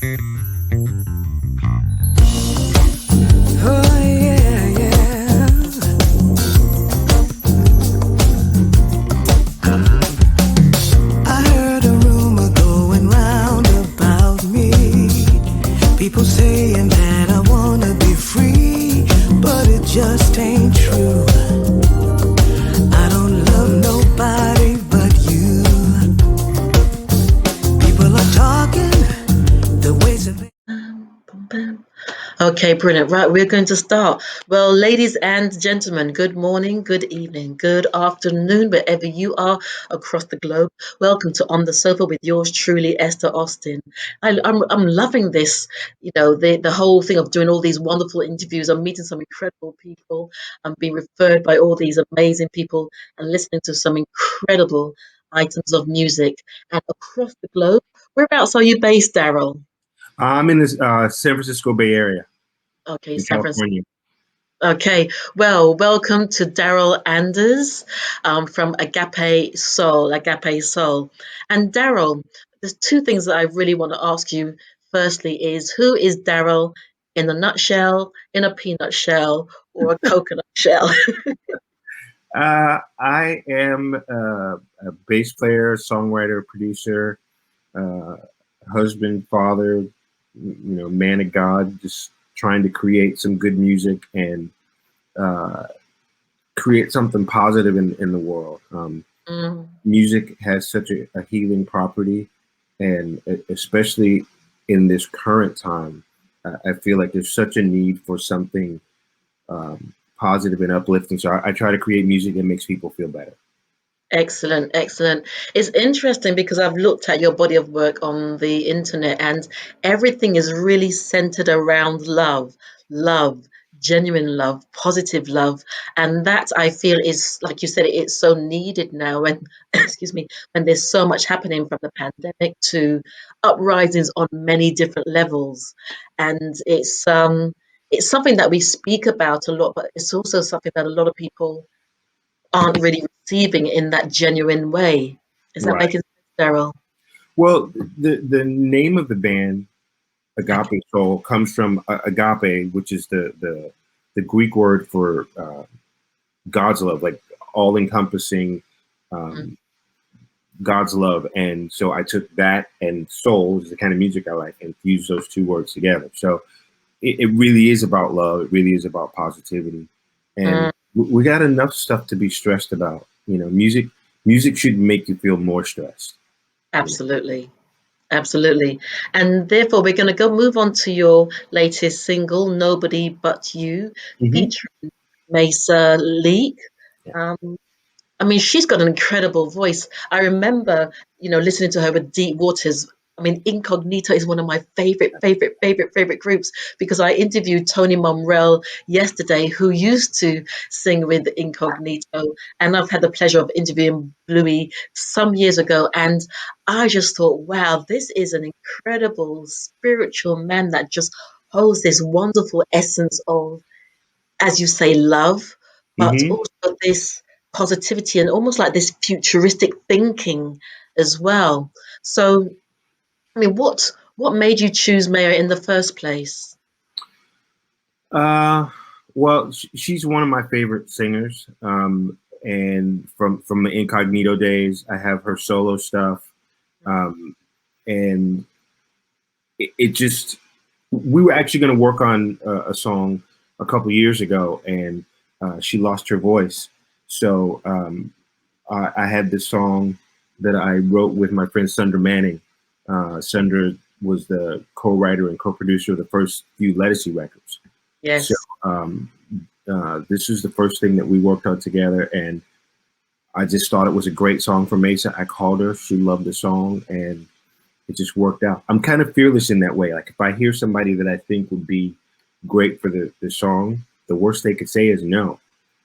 Oh yeah, yeah. I heard a rumor going round about me. People saying that I wanna be free, but it just ain't true. I don't love nobody but you. People are talking the ways that they. Okay, brilliant. Right, we're going to start. Well, ladies and gentlemen, good morning, good evening, good afternoon, wherever you are across the globe. Welcome to On the Sofa with yours truly, Esther Austin. I'm loving this, the whole thing of doing all these wonderful interviews. I'm meeting some incredible people. I'm being referred by all these amazing people and listening to some incredible items of music. And across the globe, whereabouts are you based, Darryl? I'm in the San Francisco Bay Area Okay, in San Francisco. California. Okay, well, welcome to Darryl Angers from Agape Soul, Agape Soul. And Darryl, there's two things that I really want to ask you. Firstly, is who is Darryl in a nutshell, in a peanut shell, or a coconut shell? I am a bass player, songwriter, producer, uh, husband, father, man of God, just trying to create some good music and uh, create something positive in the world. Mm, Music has such a healing property, and especially in this current time, I feel like there's such a need for something positive and uplifting. So I try to create music that makes people feel better. excellent, excellent. It's interesting because I've looked at your body of work on the internet and everything is really centered around love, genuine love, positive love. And that I feel is, like you said, it's so needed now when, excuse me, when there's so much happening from the pandemic to uprisings on many different levels. And it's something that we speak about a lot, but it's also something that a lot of people aren't really receiving in that genuine way. Is that Right. making sense, Daryl? Well, the name of the band Agape Soul comes from agape, which is the Greek word for God's love, like all encompassing Mm, God's love. And so I took that and soul, which is the kind of music I like, and fused those two words together. So it really is about love. It really is about positivity. And mm, we got enough stuff to be stressed about. Music should make you feel more stressed. absolutely. Absolutely. And therefore, we're going to go move on to your latest single, Nobody But You, Hmm. featuring Maysa Leak. Yeah. Um, I mean, she's got an incredible voice. I remember, listening to her with Deep Waters. I mean, Incognito is one of my favorite groups because I interviewed Tony Momrell yesterday, who used to sing with Incognito, and I've had the pleasure of interviewing Bluey some years ago, and I just thought, wow, this is an incredible spiritual man that just holds this wonderful essence of, as you say, love, but Hmm. also this positivity and almost like this futuristic thinking as well. So, I mean, what made you choose Maya in the first place? Uh, well, she's one of my favorite singers. And from the Incognito days, I have her solo stuff. Um, and it just, we were actually going to work on a song a couple years ago, and she lost her voice. So I had this song that I wrote with my friend Sundra Manning. Sundra was the co-writer and co-producer of the first few Lettucey records. So Yes. um, this was the first thing that we worked on together, and I just thought it was a great song for Mesa. I called her; she loved the song, and it just worked out. I'm kind of fearless in that way. Like if I hear somebody that I think would be great for the song, the worst they could say is no.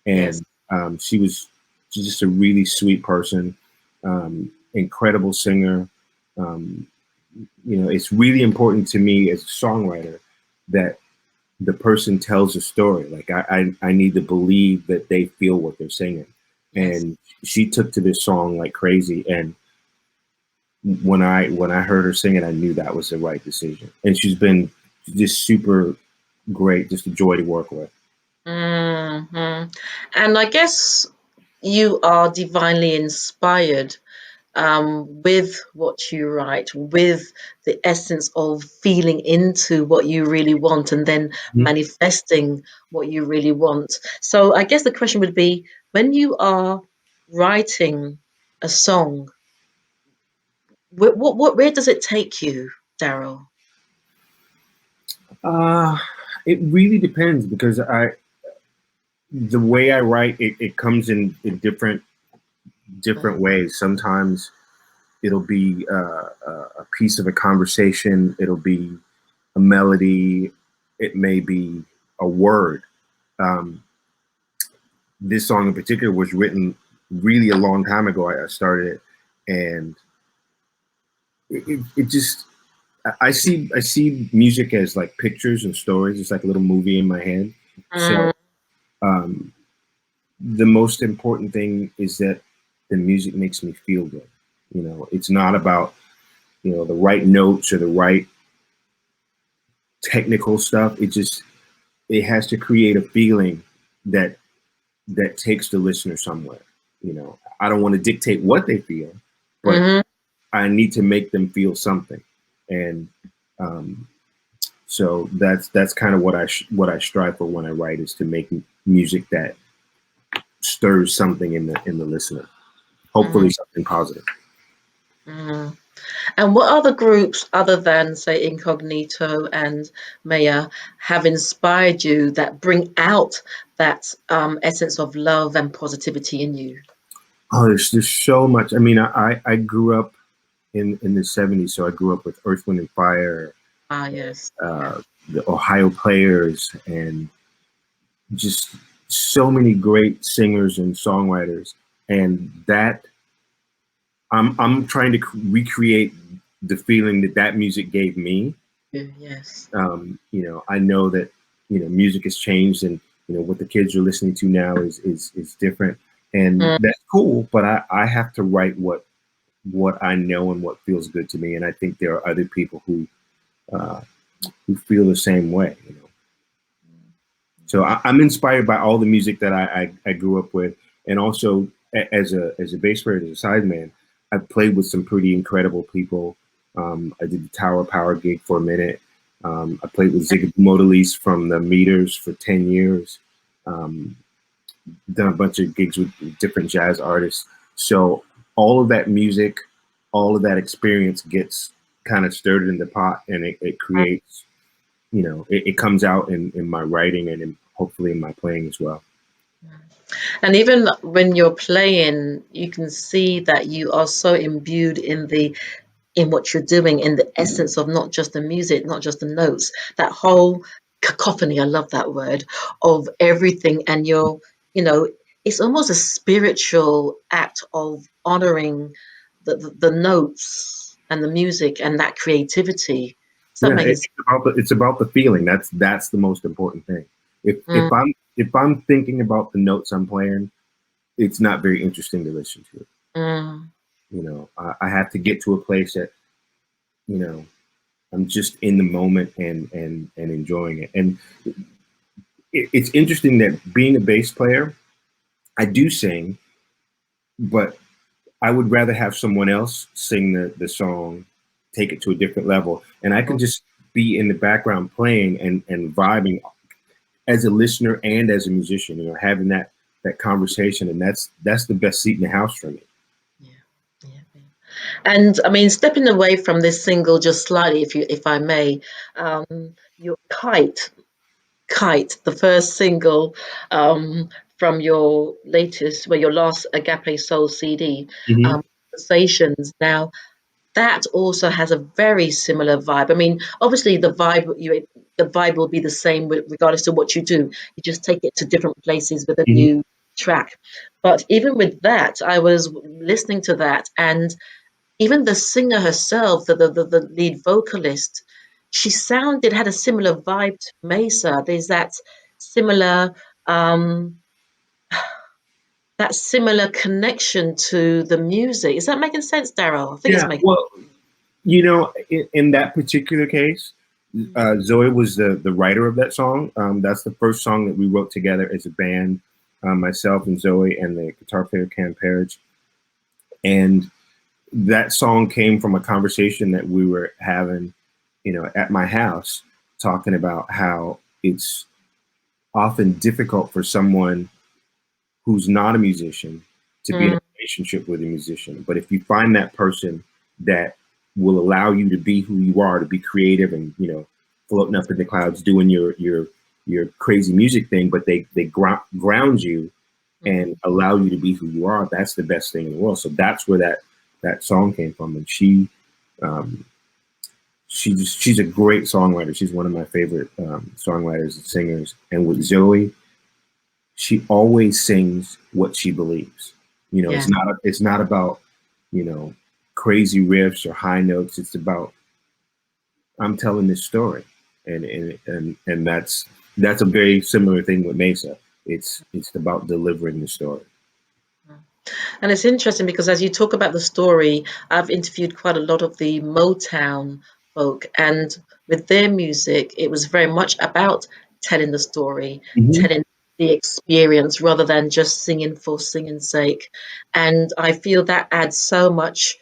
Yes. And she's just a really sweet person, incredible singer. Um, it's really important to me as a songwriter that the person tells a story. Like I need to believe that they feel what they're singing. Yes. And she took to this song like crazy. And when I heard her sing it, I knew that was the right decision. And she's been just super great, just a joy to work with. Hmm. And I guess you are divinely inspired with what you write, with the essence of feeling into what you really want and then Mhm. manifesting what you really want. So I guess the question would be when you are writing a song, where does it take you, Darryl? Uh, it really depends because the way I write, it comes in different ways. Sometimes it'll be a piece of a conversation. It'll be a melody. It may be a word. Um, this song in particular was written really a long time ago. I started it, and it just I see music as like pictures and stories. It's like a little movie in my head. So Mm, um, the most important thing is that the music makes me feel good. It's not about the right notes or the right technical stuff. It has to create a feeling that takes the listener somewhere. I don't want to dictate what they feel, but mhm, I need to make them feel something. And um, so that's kind of what I strive for when I write, is to make music that stirs something in the listener. mhm, Hopefully something positive. mhm. And what other groups, other than, say, Incognito and Maya, have inspired you that bring out that essence of love and positivity in you? Oh, there's so much. I mean, I grew up in the '70s, so I grew up with Earth, Wind and Fire, Ah, yes. Yeah. the Ohio Players, and just so many great singers and songwriters. And that I'm trying to recreate the feeling that music gave me. Yes. I know that music has changed, and what the kids are listening to now is different, and Mm, that's cool. But I have to write what I know and what feels good to me, and I think there are other people uh, who feel the same way. So I'm inspired by all the music that I grew up with, and also as a bass player, as a sideman, I played with some pretty incredible people. I did the Tower Power gig for a minute. I played with Ziggy Modelis from the Meters for 10 years. Um, done a bunch of gigs with different jazz artists. So all of that music, all of that experience gets kind of stirred in the pot, and it creates, it comes out in my writing and hopefully in my playing as well. and even when you're playing, you can see that you are so imbued in what you're doing, in the essence of not just the music, not just the notes, that whole cacophony, I love that word, of everything. And you know, it's almost a spiritual act of honoring the notes and the music and that creativity. Does that Yeah, make it's about the feeling. That's the most important thing. If mm, if I'm if I'm thinking about the notes I'm playing, it's not very interesting to listen to. mm, I have to get to a place that you know I'm just in the moment and enjoying it. And it's interesting that being a bass player, I do sing, but I would rather have someone else sing the song, take it to a different level, and I can just be in the background playing and vibing as a listener and as a musician. Having that conversation, and that's the best seat in the house for me. yeah, yeah, yeah. And I mean, stepping away from this single just slightly, if I may, your Kite, the first single from your latest, well, your last Agape Soul CD, Hmm. Conversations. Now, that also has a very similar vibe. I mean, obviously, the vibe will be the same regardless to what you do. You just take it to different places with a Hmm. new track. But even with that, I was listening to that, and even the singer herself, the lead vocalist, she sounded had a similar vibe to Mesa. There's that similar um that similar connection to the music. Is that making sense, Darryl? I think it's Yeah, making. well, in that particular case, Zoe was the writer of that song. That's the first song that we wrote together as a band, myself and Zoe and the guitar player Cam Parrish. And that song came from a conversation that we were having, at my house, talking about how it's often difficult for someone who's not a musician to be in a Mm, relationship with a musician. But if you find that person that will allow you to be who you are, to be creative and, floating up in the clouds, doing your crazy music thing, but they ground you and mm. allow you to be who you are, that's the best thing in the world. So that's where that song came from. And um, she's a great songwriter. She's one of my favorite songwriters and singers. And with Zoe, she always sings what she believes. Yeah. It's not about, crazy riffs or high notes. It's about, I'm telling this story. And that's a very similar thing with Mesa. It's about delivering the story. And it's interesting because as you talk about the story, I've interviewed quite a lot of the Motown folk, and with their music, it was very much about telling the story, Hmm. telling the experience rather than just singing for singing's sake. And I feel that adds so much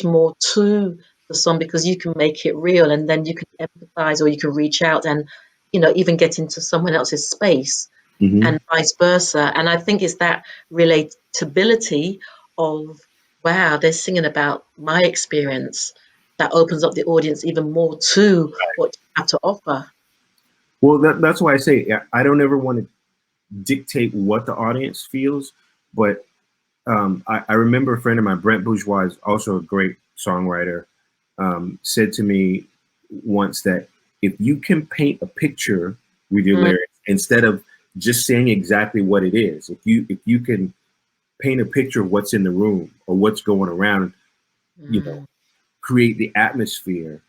more to the song because you can make it real and then you can empathize or you can reach out and, even get into someone else's space Hmm. and vice versa. And I think it's that relatability of, wow, they're singing about my experience that opens up the audience even more to what you have to offer. Well, that's why I say I don't ever want to dictate what the audience feels, but I remember a friend of mine, Brent Bourgeois, is also a great songwriter, said to me once that if you can paint a picture with your Mm, lyrics instead of just saying exactly what it is, if you can paint a picture of what's in the room or what's going around, mm, create the atmosphere,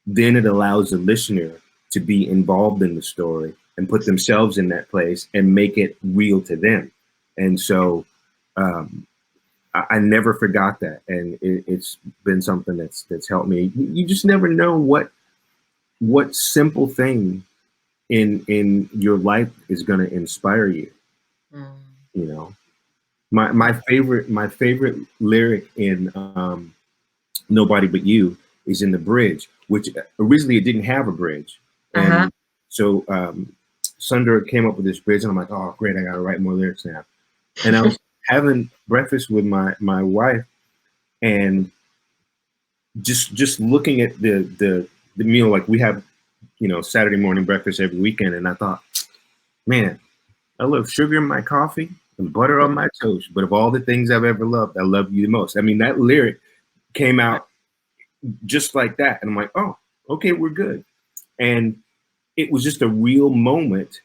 then it allows the listener to be involved in the story and put themselves in that place and make it real to them. And so um, I never forgot that, and it's been something that's helped me. You just never know what simple thing in your life is going to inspire you. mm, You know, my favorite lyric in Nobody But You is in the bridge, which originally it didn't have a bridge. uh-huh. And so Sunder came up with this bridge, and I'm like, oh, great, I got to write more lyrics now. And I was having breakfast with my wife, and just looking at the meal, like we have, Saturday morning breakfast every weekend, and I thought, man, I love sugar in my coffee and butter on my toast. But of all the things I've ever loved, I love you the most. I mean, that lyric came out just like that. And I'm like, oh, okay, we're good. And it was just a real moment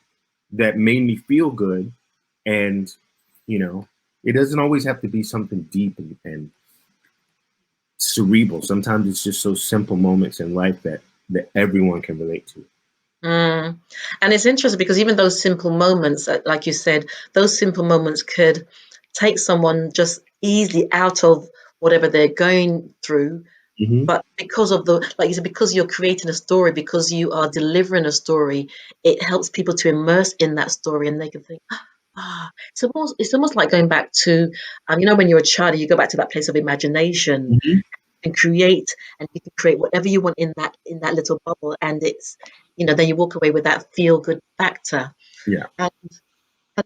that made me feel good. And, it doesn't always have to be something deep and cerebral. Sometimes it's just those simple moments in life that everyone can relate to. Mm. And it's interesting because even those simple moments, like you said, those simple moments could take someone just easily out of whatever they're going through. Hmm. But because of like you said, because you're creating a story, because you are delivering a story, it helps people to immerse in that story and they can think, it's almost like going back to, when you're a child, you go back to that place of imagination Hmm. and create, and you can create whatever you want in that little bubble, and it's, then you walk away with that feel good factor. Yeah.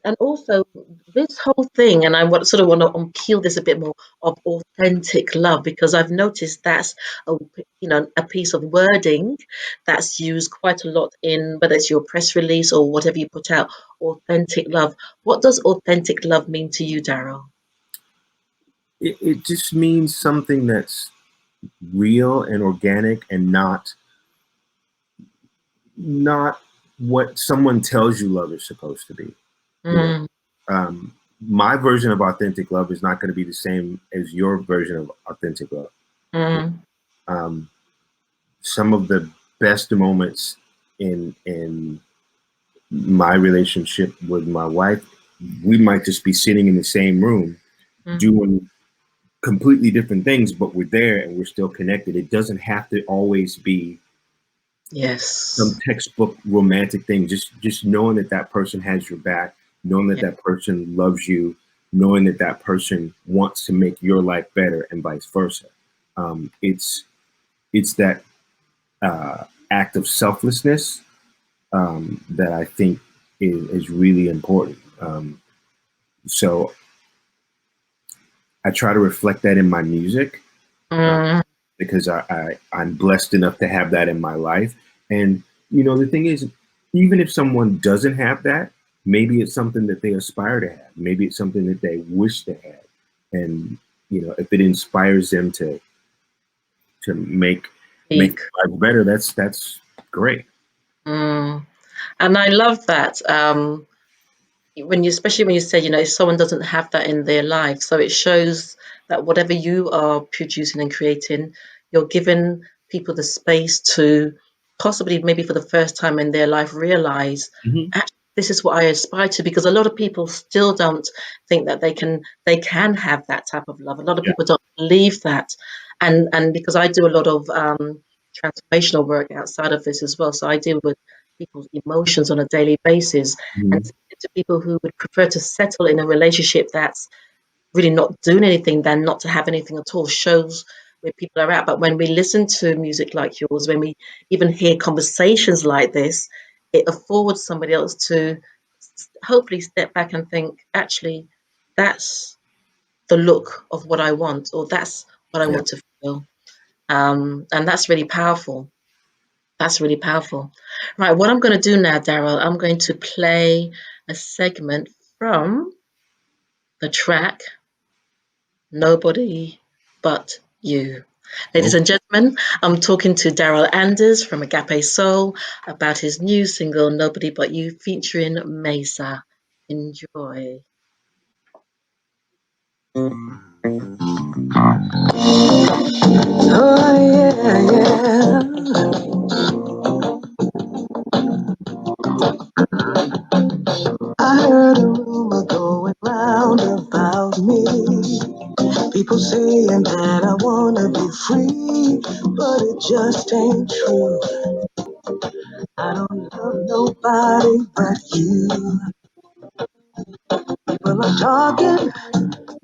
And also this whole thing, and I want to peel this a bit more of authentic love because I've noticed that's a a piece of wording that's used quite a lot in whether it's your press release or whatever you put out. Authentic love. What does authentic love mean to you, Darryl? It just means something that's real and organic and not what someone tells you love is supposed to be. You know, Mm, my version of authentic love is not going to be the same as your version of authentic love. mm, Um, some of the best moments in my relationship with my wife we might just be sitting in the same room Mm. doing completely different things, but we're there and we're still connected. It doesn't have to always be some Yes. textbook romantic thing. Just knowing that that person has your back, knowing that Yeah. that person loves you, knowing that that person wants to make your life better, and vice versa. It's that act of selflessness that I think is really important. So I try to reflect that in my music uh, Mm. because I'm blessed enough to have that in my life. And the thing is, even if someone doesn't have that, maybe it's something that they aspire to have. Maybe it's something that they wish to have. And if it inspires them to make Speak. their life better, that's great. Mm. And I love that. When you, especially when you say, if someone doesn't have that in their life, so it shows that whatever you are producing and creating, you're giving people the space to possibly, maybe for the first time in their life, realize, Hmm. actually, this is what I aspire to. Because a lot of people still don't think that they can have that type of love. A lot of Yeah. people don't believe that, and because I do a lot of transformational work outside of this as well, so I deal with people's emotions on a daily basis, and Hmm. to people who would prefer to settle in a relationship that's really not doing anything than not to have anything at all, shows where people are at. But when we listen to music like yours, when we even hear conversations like this, it affords somebody else to hopefully step back and think, actually, that's the look of what I want, or that's what I Yeah. want to feel. And that's really powerful. That's really powerful. Right, what I'm going to do now, Darryl, I'm going to play a segment from the track Nobody But You. Ladies Oh, and gentlemen, I'm talking to Darryl Angers from AgapeSoul about his new single Nobody But You featuring Maysa. Enjoy. Oh, yeah, yeah. I heard a rumor going round about me. People saying that I wanna be free, but it just ain't true. I don't love nobody but you. People are talking,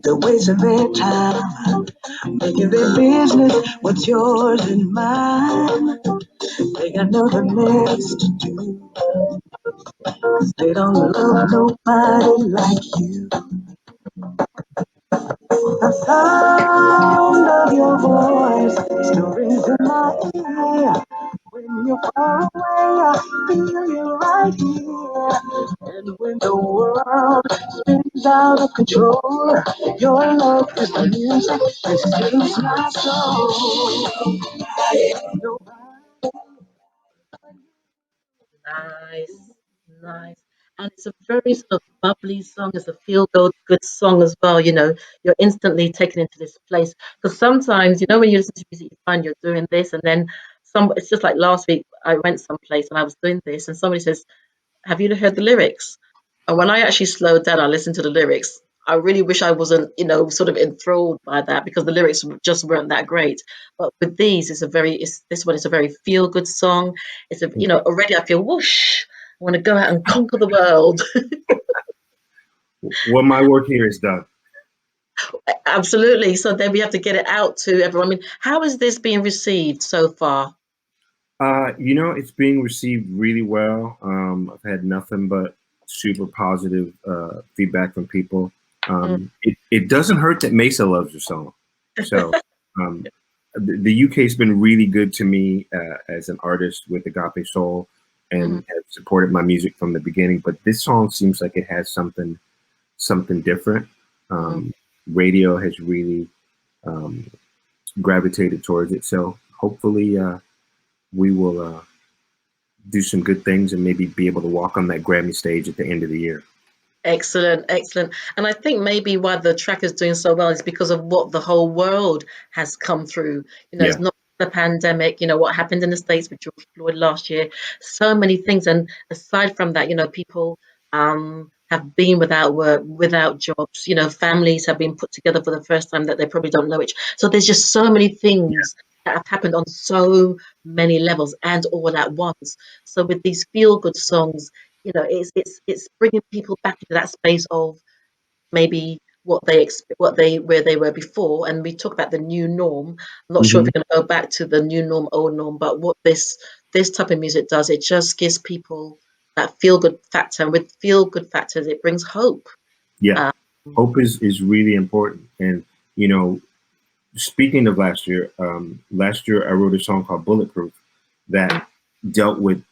they're wasting their time, making their business what's yours and mine. They got nothing else to do. They don't love nobody like you. The sound of your voice still rings in my ear. When you're far away, I feel you right here. And when the world spins out of control, your love is the music that soothes my soul. Nobody. Nice, nice. And it's a very sort of bubbly song. It's a feel good song as well. You're instantly taken into this place. Because sometimes, when you listen to music, you find you're doing this, and then it's just like last week, I went someplace and I was doing this, and somebody says, have you heard the lyrics? And when I actually slowed down, I listened to the lyrics. I really wish I wasn't, sort of enthralled by that, because the lyrics just weren't that great. But with these, this one is a very feel good song. It's already I feel whoosh. I want to go out and conquer the world. well, my work here is done. Absolutely. So then we have to get it out to everyone. I mean, how is this being received so far? It's being received really well. I've had nothing but super positive feedback from people. Mm, It doesn't hurt that Mesa loves your song. So um, the UK has been really good to me as an artist with Agape Soul mhm, and have supported my music from the beginning. But this song seems like it has something different. mhm. Radio has really um, gravitated towards it. So hopefully we will do some good things and maybe be able to walk on that Grammy stage at the end of the year. Excellent, excellent. And I think maybe why the track is doing so well is because of what the whole world has come through. It's Yeah. not the pandemic, what happened in the States with George Floyd last year, so many things. And aside from that, people have been without work, without jobs. You know, families have been put together for the first time that they probably don't know each. So there's just so many things that have happened on so many levels and all at once. So with these feel good songs, you know, it's bringing people back into that space of maybe what they where they were before. And we talk about the new norm. I'm not sure if Hmm. we're going to go back to the new norm, old norm, but what this type of music does, it just gives people that feel good factor. And with feel good factors, it brings hope. Yeah, um, hope is really important. And you know, speaking of last year I wrote a song called Bulletproof that dealt with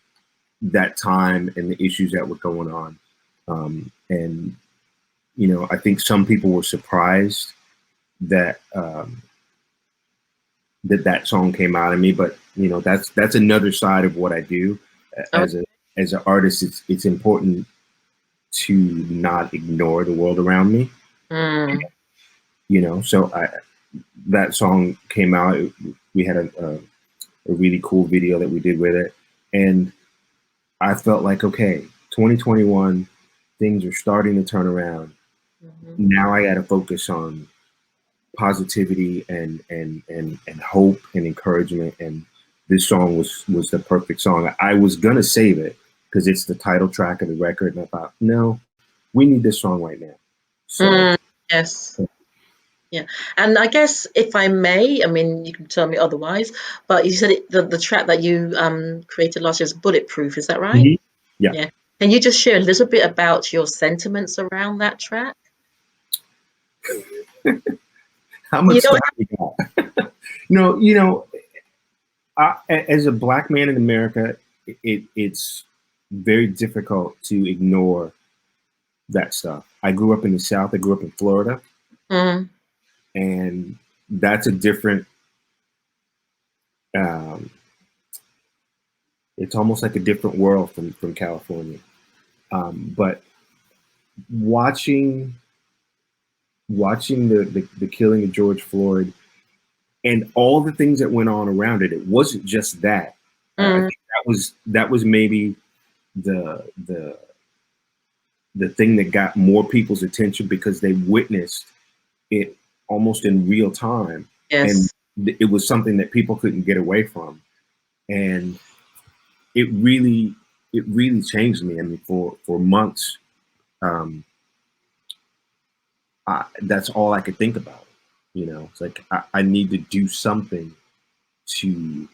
that time and the issues that were going on. And you know, I think some people were surprised that that song came out of me, but you know, that's another side of what I do oh, as an artist. It's important to not ignore the world around me. mm, You know, so that song came out. We had a really cool video that we did with it, and I felt like, okay, 2021, things are starting to turn around. mhm. Now I got to focus on positivity and hope and encouragement. And this song was the perfect song. I was gonna save it because it's the title track of the record, and I thought, no, we need this song right now. So Mm, yes. Yeah. And I guess if I may, I mean, you can tell me otherwise, but you said the track that you created last year is Bulletproof, is that right? mhm. Yeah. Yeah. Can you just share a little bit about your sentiments around that track? How You much don't time we got? You know, as a black man in America, it's very difficult to ignore that stuff. I grew up in the South. I grew up in Florida, have. and that's a different. Um, it's almost like a different world from California. But watching watching the killing of George Floyd and all the things that went on around it, it wasn't just that. I Mm, think that was maybe the the the thing that got more people's attention because they witnessed it almost in real time, and yes. it was something that people couldn't get away from, and it really it really changed me. I mean, for months, um, that's all I could think about. You know, it's like I need to do something to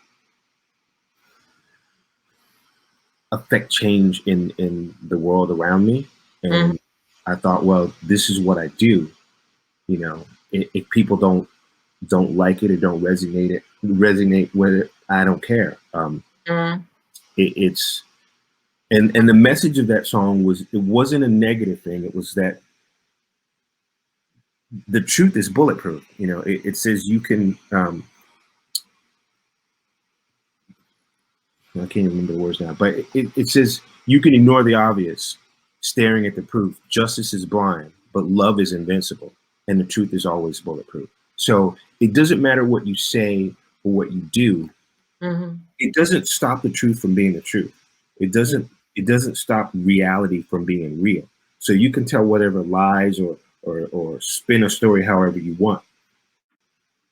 affect change in the world around me, Mhm. and I thought, well, this is what I do. You know, if people don't like it or don't resonate with it, I don't care. Mm, It's and the message of that song was, it wasn't a negative thing. It was that the truth is bulletproof. You know, it says you can. I can't even remember the words now, but it says you can ignore the obvious, staring at the proof. Justice is blind, but love is invincible, and the truth is always bulletproof. So it doesn't matter what you say or what you do. mhm. It doesn't stop the truth from being the truth. It Yeah. doesn't. It doesn't stop reality from being real. So you can tell whatever lies or spin a story however you want.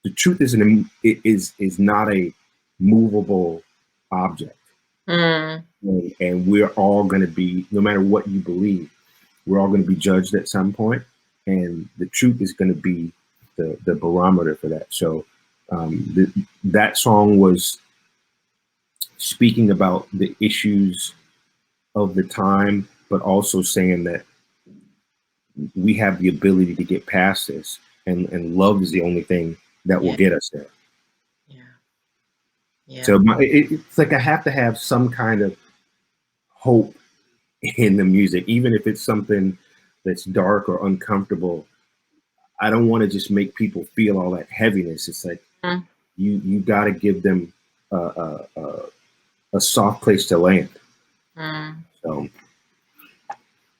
The truth is not a movable object. Mm, And we're all going to be, no matter what you believe, we're all going to be judged at some point, and the truth is going to be the barometer for that. So that song was speaking about the issues of the time, but also saying that we have the ability to get past this, and love is the only thing that will yeah. get us there. Yeah. Yeah. So it's like I have to have some kind of hope in the music, even if it's something that's dark or uncomfortable. I don't want to just make people feel all that heaviness. It's like Mm, you got to give them a soft place to land. mm. So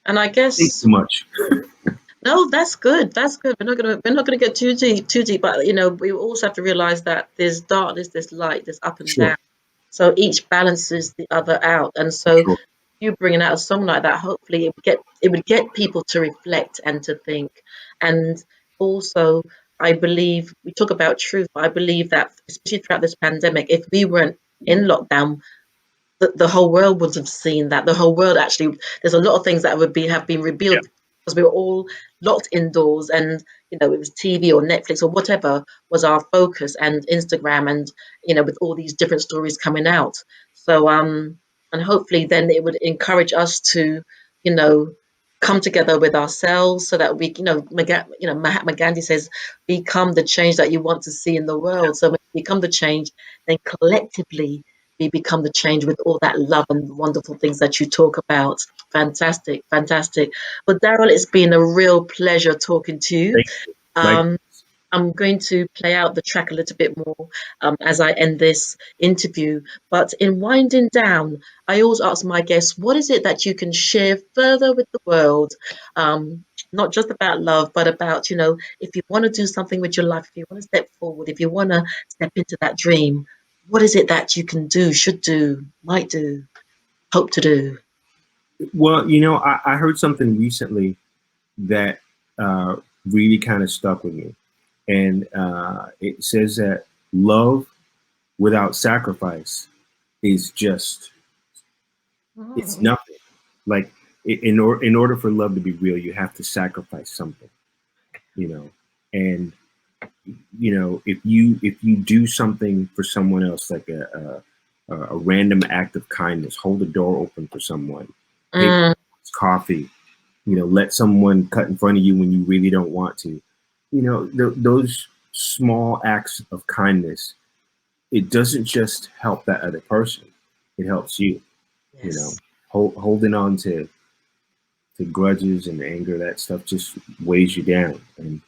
And I thanks guess so much. no, that's good. That's good. We're not gonna get too deep, but you know, we also have to realize that there's darkness, there's light, there's up and down. Sure, So each balances the other out. And for so sure. you bringing out a song like that, hopefully it would get people to reflect and to think. And also, I believe we talk about truth, but I believe that especially throughout this pandemic, if we weren't in lockdown, the whole world would have seen that. The whole world actually, there's a lot of things that would be have been Yeah. revealed because we were all locked indoors, and it was TV or Netflix or whatever was our focus, and Instagram, and with all these different stories coming out. So and hopefully then it would encourage us to you know come together with ourselves so that we Mahatma Gandhi says, become the change that you want to see in the world. So when we become the change, then collectively we become the change with all that love and wonderful things that you talk about. Fantastic, fantastic. Well, Darryl, it's been a real pleasure talking to you. Thank you. Like, Um, I'm going to play out the track a little bit more as I end this interview. But in winding down, I always ask my guests, what is it that you can share further with the world? Not just about love, but about, if you want to do something with your life, if you want to step forward, if you want to step into that dream, what is it that you can do, should do, might do, hope to do? well, I heard something recently that uh, really kind of stuck with me. And it says that love without sacrifice is just, it's Mm. nothing. Like, in order for love to be real, you have to sacrifice something, you know. And if you do something for someone else, like a random act of kindness, hold the door open for someone, pay for Mm, coffee, let someone cut in front of you when you really don't want to. Those small acts of kindness, it doesn't just help that other person, it helps you. you know yes. Holding on to grudges and anger, that stuff just weighs you down. And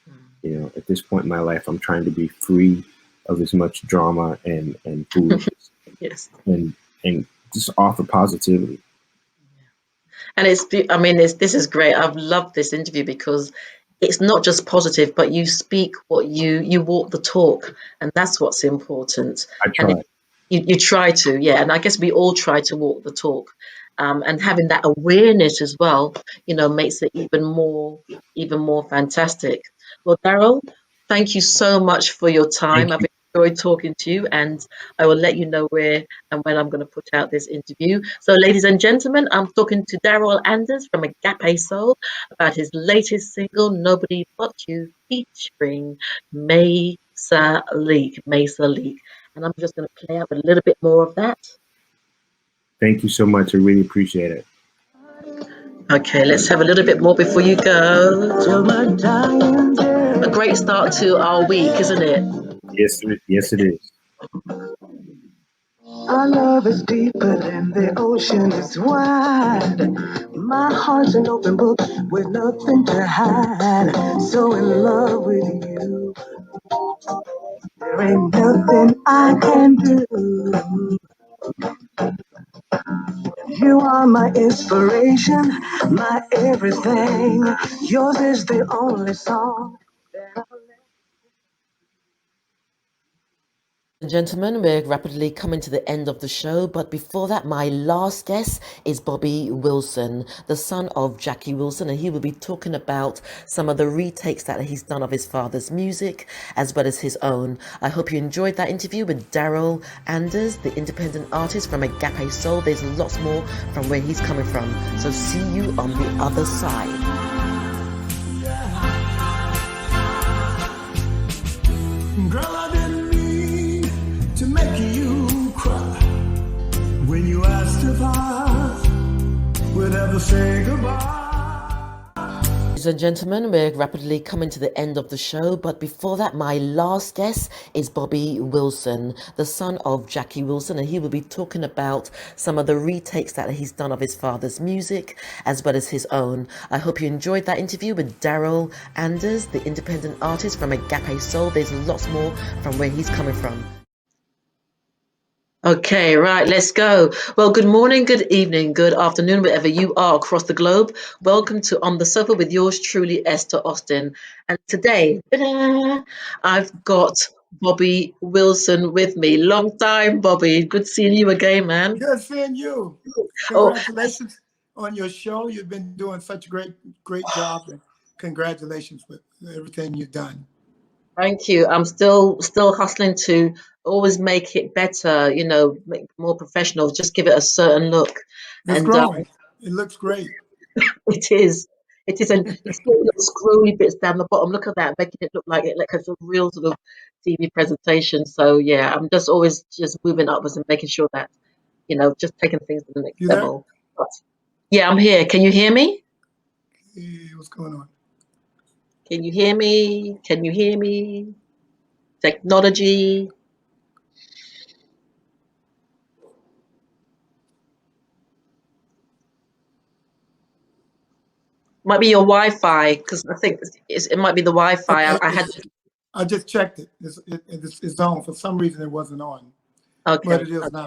Mm. at this point in my life, I'm trying to be free of as much drama and foolishness, Yes. and and just offer positivity. And I mean, this is great. I've loved this interview because it's not just positive, but you speak what you walk the talk, and that's what's important. I And if try. you try to, yeah, and I guess we all try to walk the talk, and having that awareness as well, makes it even more fantastic. Well, Darryl, thank you so much for your time. Thank I've you. enjoyed talking to you, and I will let you know where and when I'm going to put out this interview. So, ladies and gentlemen, I'm talking to Darryl Angers from AgapeSoul about his latest single, Nobody But You, featuring Maysa Leak. And I'm just going to play out a little bit more of that. Thank you so much. I really appreciate it. Okay, let's have a little bit more before you go. A great start to our week, isn't it? Yes, it is. Our love is deeper than the ocean is wide. My heart's an open book with nothing to hide. So in love with you, there ain't nothing I can do. You are my inspiration, my everything. Yours is the only song. Gentlemen, we're rapidly coming to the end of the show, but before that, my last guest is Bobby Wilson, the son of Jackie Wilson, and he will be talking about some of the retakes that he's done of his father's music as well as his own. I hope you enjoyed that interview with Darryl Angers, the independent artist from AgapeSoul. There's lots more from where he's coming from, so see you on the other side. Girl, I didn't mean to make you cry when you asked if I would ever say goodbye. Ladies and gentlemen, we're rapidly coming to the end of the show, but before that, my last guest is Bobby Wilson, the son of Jackie Wilson, and he will be talking about some of the retakes that he's done of his father's music as well as his own. I hope you enjoyed that interview with Darryl Angers, the independent artist from AgapeSoul. There's lots more from where he's coming from. Okay, right, let's go. Well, good morning, good evening, good afternoon, wherever you are across the globe. Welcome to On the Sofa with yours truly, Esther Austin. And today, ta-da, I've got Bobby Wilson with me. Long time, Bobby. Good seeing you again, man. Good seeing you. Oh, Congratulations. on your show. You've been doing such a great job, and congratulations with everything you've done. Thank you. I'm still hustling to always make it better, make it more professional, just give it a certain look. It's And growing. It looks great. it is. It is, and you see little scrolly bits down the bottom. Look at that, making it look like a sort of real sort of TV presentation. So yeah, I'm just always just moving upwards and making sure that, just taking things to the next You there? level. But yeah, I'm here. Can you hear me? Hey, what's going on? Can you hear me? Can you hear me? Technology. Might be your Wi-Fi, because I think it might be the Wi-Fi. I had. I just checked it. It's on. For some reason, it wasn't on, but Okay. it is now.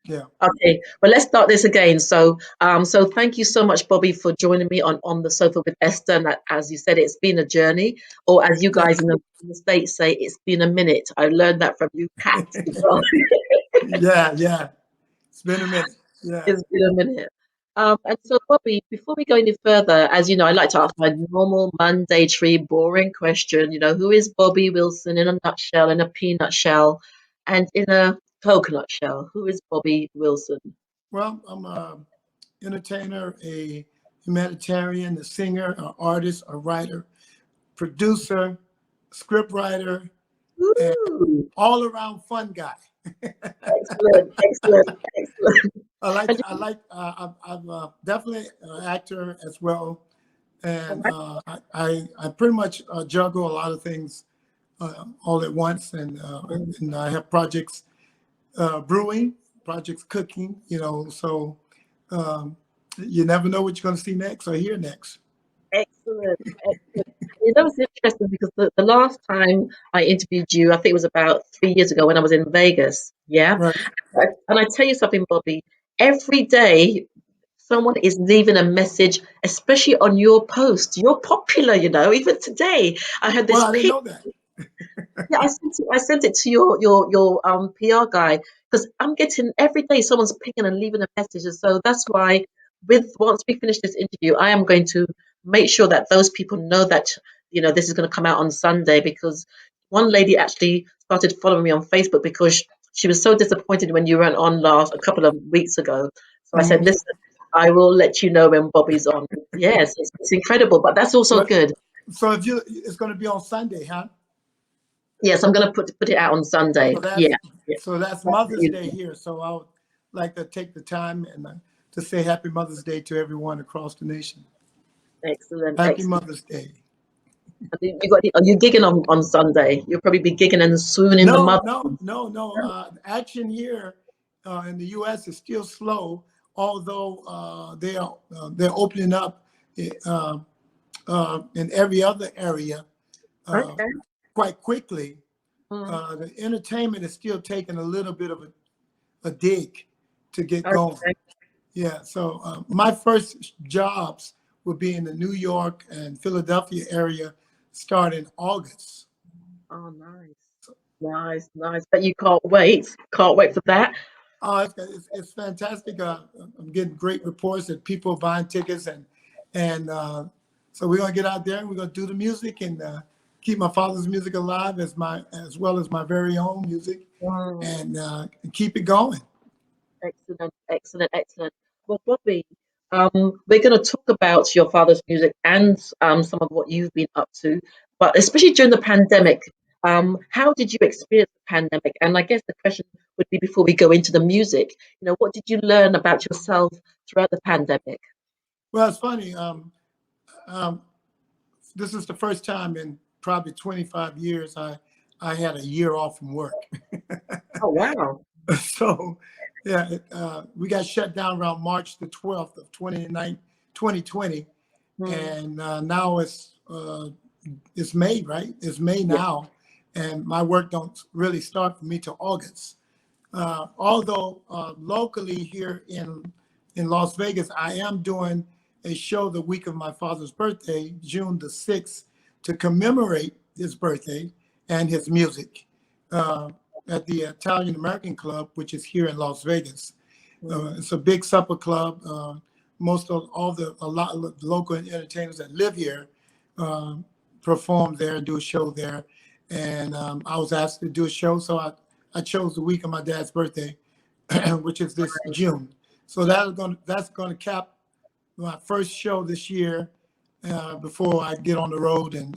Yeah. Okay, well, let's start this again. So thank you so much, Bobby, for joining me on the sofa with Esther. And as you said, it's been a journey, or as you guys in the States say, it's been a minute. I learned that from you cats as well. Yeah. It's been a minute. Yeah. It's been a minute. And so, Bobby, before we go any further, as you know, I like to ask my normal, mandatory, boring question. Who is Bobby Wilson in a nutshell, in a peanut shell, and in a coconut shell? Who is Bobby Wilson? Well, I'm a entertainer, a humanitarian, a singer, an artist, a writer, producer, script writer, and Ooh. all around fun guy. Excellent, excellent, excellent. And I'm definitely an actor as well. And you- I pretty much juggle a lot of things all at once. And I have projects brewing, projects cooking, so um, you never know what you're going to see next or hear next. excellent, excellent. It's interesting because the last time I interviewed you, I think it was about 3 years ago when I was in Vegas. Yeah. Right. And I tell you something, Bobby, every day someone is leaving a message, especially on your post. You're popular, even today. I had Well, this I didn't pic. know that. Yeah, I sent it to your PR guy, because I'm getting every day someone's picking and leaving a message, and so that's why once we finish this interview, I am going to make sure that those people know that this is going to come out on Sunday, because one lady actually started following me on Facebook because she was so disappointed when you went on a couple of weeks ago. So I said, Mhm. listen, I will let you know when Bobby's on. Yes, it's incredible, but that's also But good. so it's going to be on Sunday, huh? Yes, I'm going to put it out on Sunday. So that's Yeah. Yeah. so that's That's Mother's Day beautiful. here. So I would like to take the time and to say Happy Mother's Day to everyone across the nation. Excellent, Happy excellent. Mother's Day. Are you gigging on Sunday? You'll probably be gigging and swooning the No, mother. no, no, no. Action here in the U.S. is still slow, although they're opening up uh, in every other area uh, Okay. quite quickly. Mm, The entertainment is still taking a little bit of a dig to get going. okay. Yeah. So my first jobs will be in the New York and Philadelphia area, starting August. Oh, nice. Nice, nice. But you can't wait. Can't wait for that. It's fantastic. I'm getting great reports that people are buying tickets, and so we're gonna get out there and we're gonna do the music and keep my father's music alive as well as my very own music, Mm. and keep it going. Excellent, excellent, excellent. Well, Bobby, we're going to talk about your father's music and some of what you've been up to, but especially during the pandemic. How did you experience the pandemic? And I guess the question would be, before we go into the music, what did you learn about yourself throughout the pandemic? Well, it's funny. Um, this is the first time in probably 25 years I had a year off from work. Oh, wow. So, yeah, we got shut down around March the 12th of 2020, Mm, and now it's May, right? It's May yeah. now, and my work don't really start for me till August. Although locally here in Las Vegas, I am doing a show the week of my father's birthday, June the 6th, to commemorate his birthday and his music uh, at the Italian American Club, which is here in Las Vegas. Mm, It's a big supper club. most of a lot of the local entertainers that live here perform there and do a show there. And I was asked to do a show, so I chose the week of my dad's birthday, which is this June. So that's gonna cap my first show this year before I get on the road, and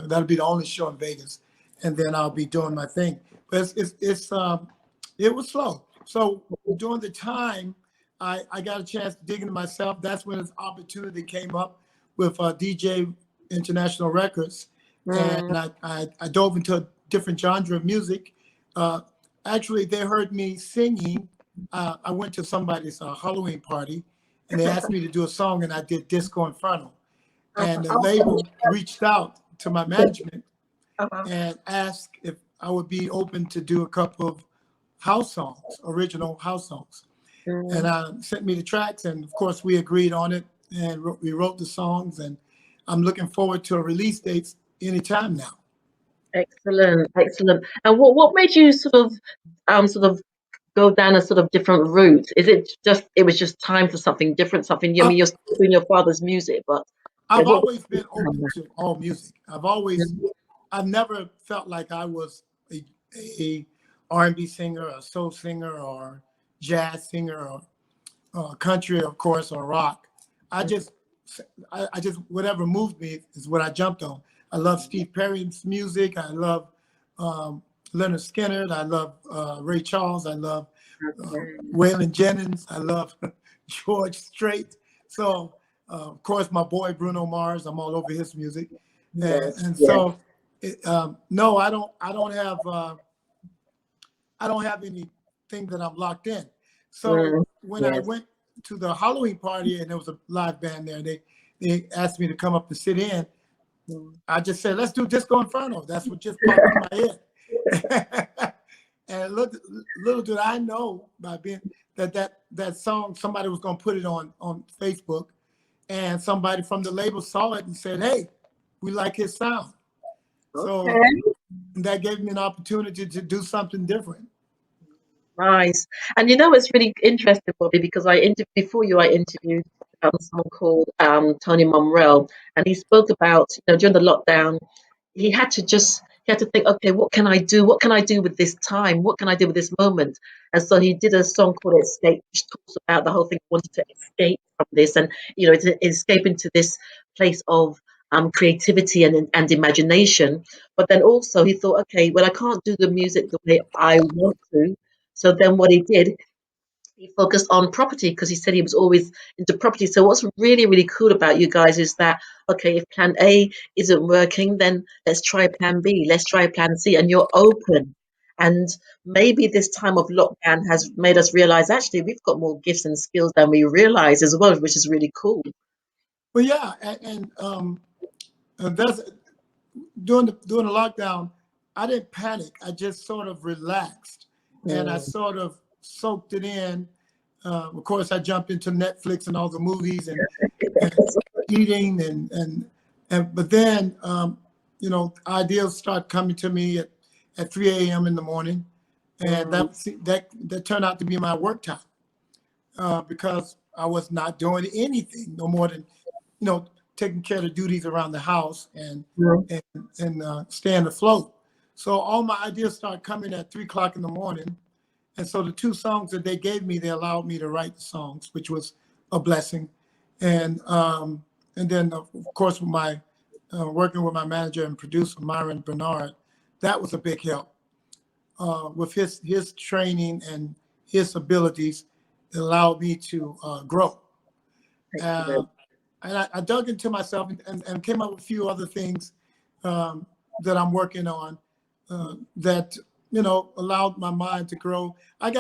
that'll be the only show in Vegas, and then I'll be doing my thing. But it was slow. So during the time, I got a chance to dig into myself. That's when this opportunity came up with DJ International Records, and I dove into a different genre of music. Actually, they heard me singing. I went to somebody's Halloween party, and they asked me to do a song, and I did Disco Inferno. And the label reached out to my management and asked if I would be open to do a couple of house songs, original house songs. And sent me the tracks, and of course we agreed on it, and we wrote the songs, and I'm looking forward to a release date anytime now. Excellent, excellent. And what made you sort of go down a sort of different route? Is it was just time for something different, something? I mean, you're still doing your father's music, but I've what always been open to all music. I've never felt like I was a R&B singer, a soul singer, or jazz singer, or country, of course, or rock. I just whatever moved me is what I jumped on. I love Steve Perry's music. I love Leonard Skinner. I love Ray Charles. I love Waylon Jennings. I love George Strait. So of course, my boy Bruno Mars. I'm all over his music. So no, I don't have anything that I'm locked in. So when I went to the Halloween party and there was a live band there, they asked me to come up and sit in. I just said, let's do Disco Inferno. That's what just popped in my head. And little did I know by being that song, somebody was going to put it on Facebook, and somebody from the label saw it and said, hey, we like his sound. So that gave me an opportunity to do something different. Nice. And it's really interesting, Bobby, because I interviewed someone called Tony Monrell, and he spoke about, during the lockdown, he had to think, okay, what can I do? What can I do with this time? What can I do with this moment? And so he did a song called Escape, which talks about the whole thing, wanted to escape from this and, to escape into this place of creativity and imagination. But then also he thought, okay, well, I can't do the music the way I want to. So then what he did, he focused on property because he said he was always into property. So what's really, really cool about you guys is that, okay, if plan A isn't working, then let's try plan B, let's try plan C, and you're open. And maybe this time of lockdown has made us realize, actually, we've got more gifts and skills than we realize as well, which is really cool. Well, yeah, and that's during the lockdown, I didn't panic. I just sort of relaxed, and I sort of soaked it in. Of course, I jumped into Netflix and all the movies and eating and but then ideas start coming to me at 3 a.m. in the morning, and that turned out to be my work time because I was not doing anything no more than taking care of the duties around the house and staying afloat. So all my ideas start coming at 3 o'clock in the morning. And so the 2 songs that they gave me, they allowed me to write the songs, which was a blessing. And then of course, with my working with my manager and producer, Myron Bernard, that was a big help. With his training and his abilities, it allowed me to grow. And I dug into myself and came up with a few other things that I'm working on that allowed my mind to grow. I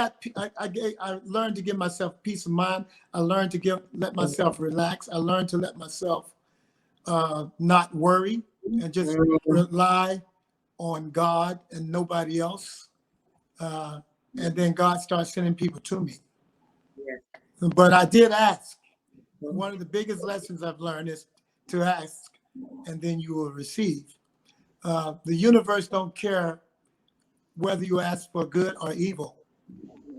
learned to give myself peace of mind. I learned to let myself relax. I learned to let myself not worry and just rely on God and nobody else. And then God starts sending people to me. But I did ask. One of the biggest lessons I've learned is to ask, and then you will receive. The universe don't care whether you ask for good or evil.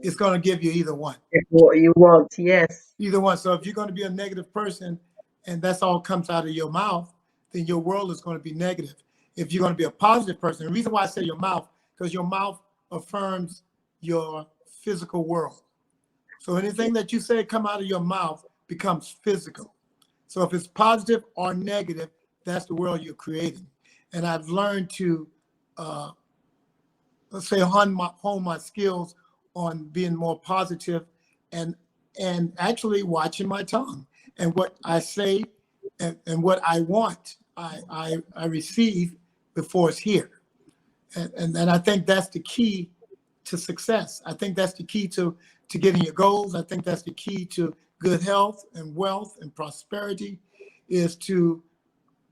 it's going to give you either one. If what you want, yes. Either one. So if you're going to be a negative person and that's all comes out of your mouth, then your world is going to be negative. If you're going to be a positive person, the reason why I say your mouth, because your mouth affirms your physical world. So anything that you say come out of your mouth becomes physical. So if it's positive or negative, that's the world you're creating. And I've learned to, let's say, hone my skills on being more positive and actually watching my tongue and what I say and what I want, I receive before it's here. And I think that's the key to success. I think that's the key to getting your goals. I think that's the key to good health and wealth and prosperity, is to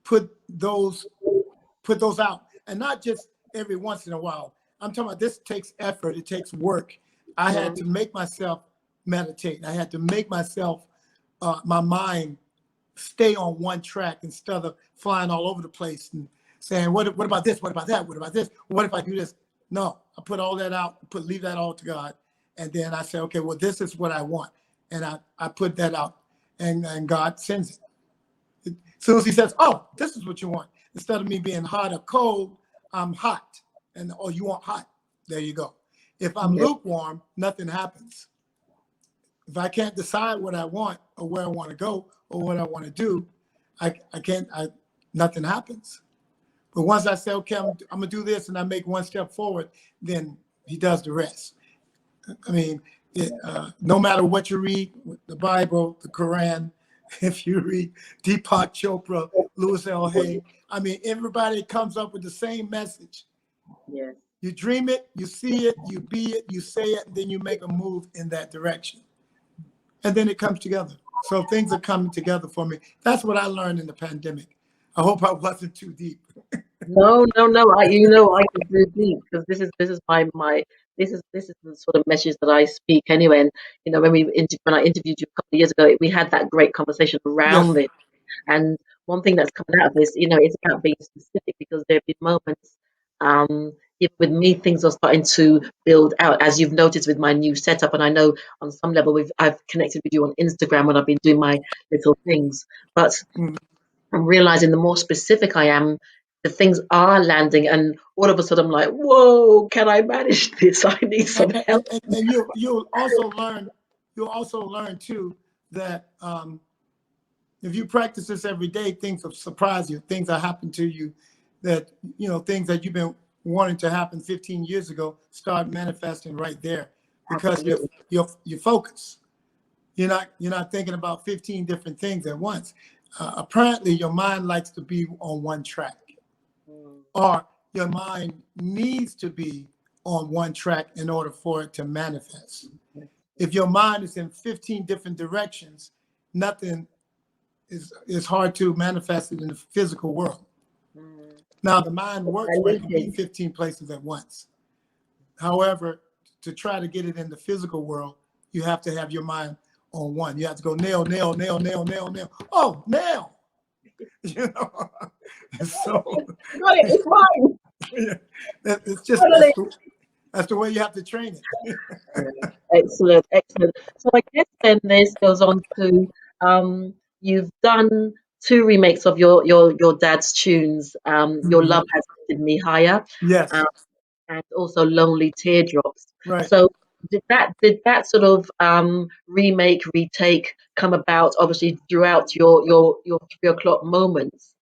put those out, and not just every once in a while. I'm talking about this takes effort. It takes work. I had to make myself meditate. I had to make myself, my mind stay on one track instead of flying all over the place and saying, what about this? What about that? What about this? What if I do this? No, I put all that out, leave that all to God. And then I say, okay, well, this is what I want. And I put that out, and God sends it. As soon as he says, oh, this is what you want. Instead of me being hot or cold, I'm hot. And, oh, you want hot. There you go. If I'm lukewarm, nothing happens. If I can't decide what I want or where I want to go or what I want to do, nothing happens. But once I say, okay, I'm going to do this, and I make one step forward, then he does the rest. I mean, no matter what you read, the Bible, the Quran, if you read Deepak Chopra, Louis L. Hay, I mean, everybody comes up with the same message. Yes. You dream it, you see it, you be it, you say it, and then you make a move in that direction. And then it comes together. So things are coming together for me. That's what I learned in the pandemic. I hope I wasn't too deep. No. I can do deep, because this is my this is the sort of message that I speak anyway. And when I interviewed you a couple of years ago, we had that great conversation Yes. around it. And one thing that's coming out of this, it's about being specific, because there have been moments, even with me, things are starting to build out, as you've noticed with my new setup. And I know on some level I've connected with you on Instagram when I've been doing my little things, but I'm realizing the more specific I am, the things are landing, and all of a sudden I'm like, whoa, can I manage this? I need some help. And you'll also learn too that if you practice this every day, things will surprise you. Things that happen to you that, things that you've been wanting to happen 15 years ago start manifesting right there, because you focus. You're not thinking about 15 different things at once. Apparently, your mind likes to be on one track, or your mind needs to be on one track in order for it to manifest. If your mind is in 15 different directions, nothing is hard to manifest it in the physical world. Now, the mind works where it can be 15 places at once. However, to try to get it in the physical world, you have to have your mind on one. You have to go nail, nail, nail, nail, nail, nail. Oh, nail. So It's fine. it's just that's the way you have to train it. Excellent. So I guess then this goes on to, you've done 2 remakes of your dad's tunes. Your Love Has Lifted Me Higher, Yes. and also Lonely Teardrops. Right. So did that sort of retake come about, obviously, throughout your 3 o'clock moments,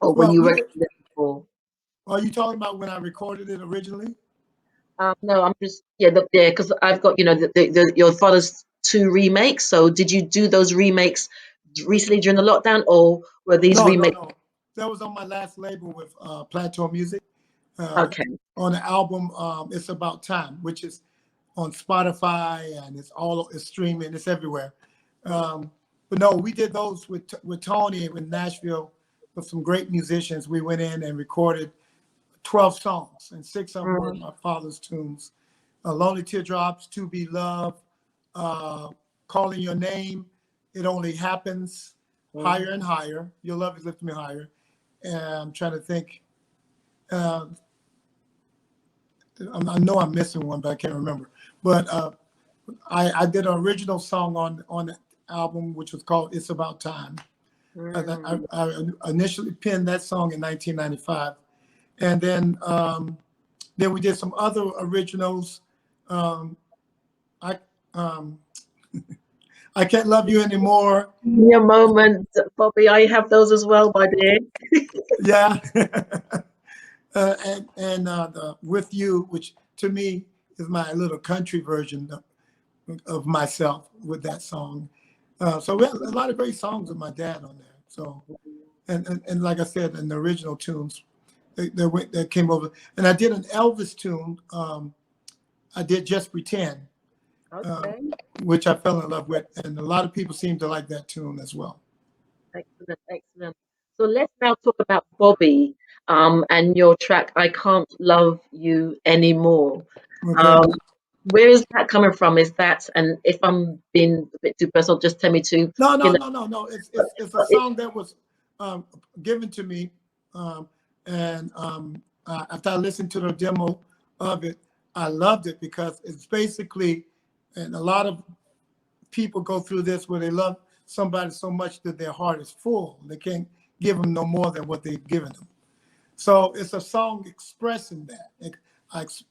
or when Well, you recorded it before? are you talking about when I recorded it originally? No, I'm just because I've got your father's 2 remakes. So did you do those remakes recently during the lockdown, or were these remakes? No. That was on my last label with Plateau Music. Okay. On the album, It's About Time, which is on Spotify, and it's streaming, it's everywhere. But no, we did those with Tony in Nashville with some great musicians. We went in and recorded 12 songs, and 6 of them were my father's tunes. Lonely Teardrops, To Be Loved, Calling Your Name, It Only Happens, Higher and Higher, Your Love Has Lifted Me Higher. And I'm trying to think. I know I'm missing one, but I can't remember. But I did an original song on the album, which was called "It's About Time." I initially penned that song in 1995, and then we did some other originals. I um, I Can't Love You Anymore. Your moment, Bobby. I have those as well, my dear. Yeah. And the With You, which to me is my little country version of myself with that song. So we had a lot of great songs with my dad on there. So, and like I said, in the original tunes that came over, and I did an Elvis tune. I did Just Pretend, Okay. which I fell in love with, and a lot of people seem to like that tune as well. Excellent, excellent. So let's now talk about Bobby, and your track "I Can't Love You Anymore." Okay. Um, where is that coming from? Is that, and if I'm being a bit too personal, just tell me to, No, you no, know, no, no, no. It's a but it, song that was given to me, and after I listened to the demo of it, I loved it because it's basically, and a lot of people go through this where they love somebody so much that their heart is full. They can't give them no more than what they've given them. So it's a song expressing that.